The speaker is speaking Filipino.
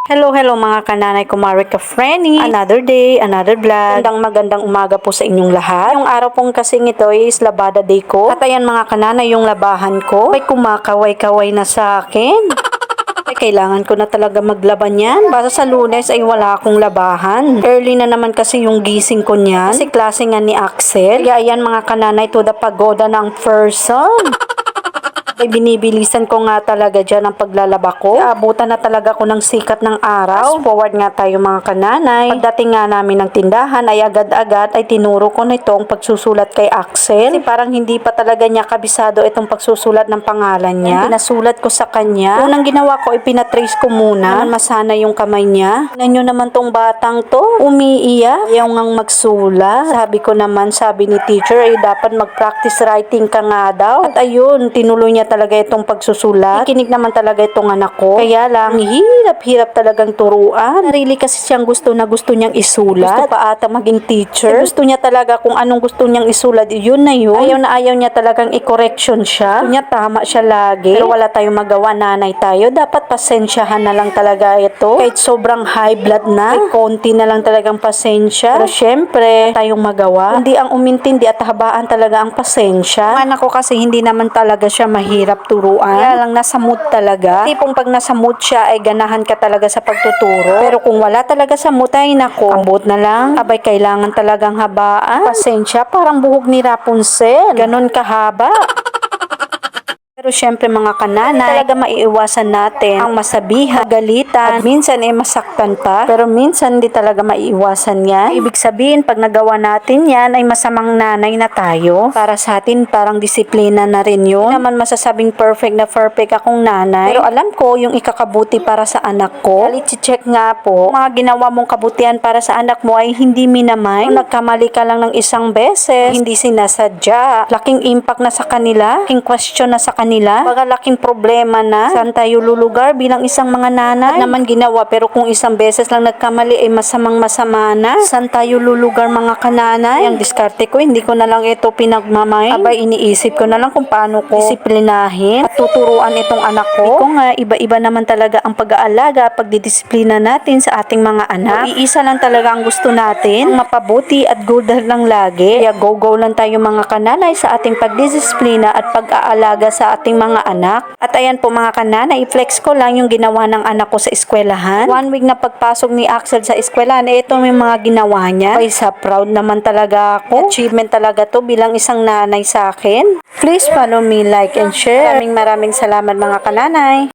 Hello mga kananay, kumari ka Frenny. Another day, another vlog. Magandang umaga po sa inyong lahat. Yung araw pong kasing ito is labada day ko. At ayan mga kananay, yung labahan ko ay kumakaway-kaway na sa akin. Ay, kailangan ko na talaga maglaban yan. Basta sa Lunes ay wala akong labahan. Early na naman kasi yung gising ko niyan. Kasi klase nga ni Axel. Kaya ayan mga kananay, to the pagoda ng person. Ay binibilisan ko nga talaga dyan ang paglalaba ko. Abutan na talaga ako ng sikat ng araw. Fast forward nga tayo mga kananay. Pagdating nga namin ng tindahan ay agad-agad ay tinuro ko na itong pagsusulat kay Axel. Kasi parang hindi pa talaga niya kabisado itong pagsusulat ng pangalan niya. Pinasulat ko sa kanya. Unang ginawa ko ay pinatrace ko muna. Naman masana yung kamay niya. Tingnan nyo naman tong batang to. Umiiyak. Ayaw ngang magsulat. Sabi ko naman, sabi ni teacher ay dapat mag-practice writing ka nga daw. At ayun, tinuloy niya talaga itong pagsusulat. Ikinig naman talaga itong anak ko. Kaya lang, hirap-hirap talagang turuan. Sarili kasi siyang gusto niyang isulat. Gusto pa ata maging teacher. Gusto niya talaga kung anong gusto niyang isulat, yun na yun. Ayaw niya talagang i-correction siya. Gusto niya tama siya lagi. Pero wala tayong magawa, nanay tayo. Dapat pasensyahan na lang talaga ito. Kahit sobrang high blood na, ay konti na lang talagang pasensya. Pero syempre, tayong magawa. Hindi ang umintindi at habaan talaga ang pasensya. Ang anak ko kasi hindi naman talaga siya mahirap turuan. Kaya lang nasa mood talaga. Tipong pag nasa mood siya ay ganahan ka talaga sa pagtuturo. Pero kung wala talaga sa mood ay nako, ambot na lang. Abay kailangan talagang habaan. Pasensya, parang buhok ni Rapunzel. Ganon kahaba. Pero syempre mga kananay, talaga maiiwasan natin ang masabihan, galitan, at minsan ay masaktan pa. Pero minsan hindi talaga maiiwasan yan. Ibig sabihin, pag nagawa natin yan, ay masamang nanay na tayo. Para sa atin, parang disiplina na rin yun. Hindi naman masasabing perfect akong nanay. Pero alam ko, yung ikakabuti para sa anak ko. Check nga po, mga ginawa mong kabutihan para sa anak mo ay hindi minamay. Kung nagkamali ka lang ng isang beses, hindi sinasadya. Laking impact na sa kanila, laking question na sa kanila. Laking problema na. Saan tayo lulugar bilang isang mga nanay? At naman ginawa, pero kung isang beses lang nagkamali ay masamang masama na. Saan tayo lulugar mga kananay? Ang diskarte ko, hindi ko na lang ito pinagmamay. Abay, iniisip ko na lang kung paano ko disiplinahin at tuturuan itong anak ko. Iko nga, iba-iba naman talaga ang pag-aalaga, pagdidisiplina natin sa ating mga anak. Iisa lang talaga ang gusto natin, ang mapabuti at good lang lagi. Kaya go lang tayo mga kananay sa ating pagdidisiplina at pag-aalaga sa ating mga anak. At ayan po mga kanana, i-flex ko lang yung ginawa ng anak ko sa eskwelahan. 1 week na pagpasok ni Axel sa eskwelahan, ito yung mga ginawa niya. Ay sa proud naman talaga ako. Achievement talaga to bilang isang nanay sa akin. Please follow me, like and share. Maraming salamat mga kananay.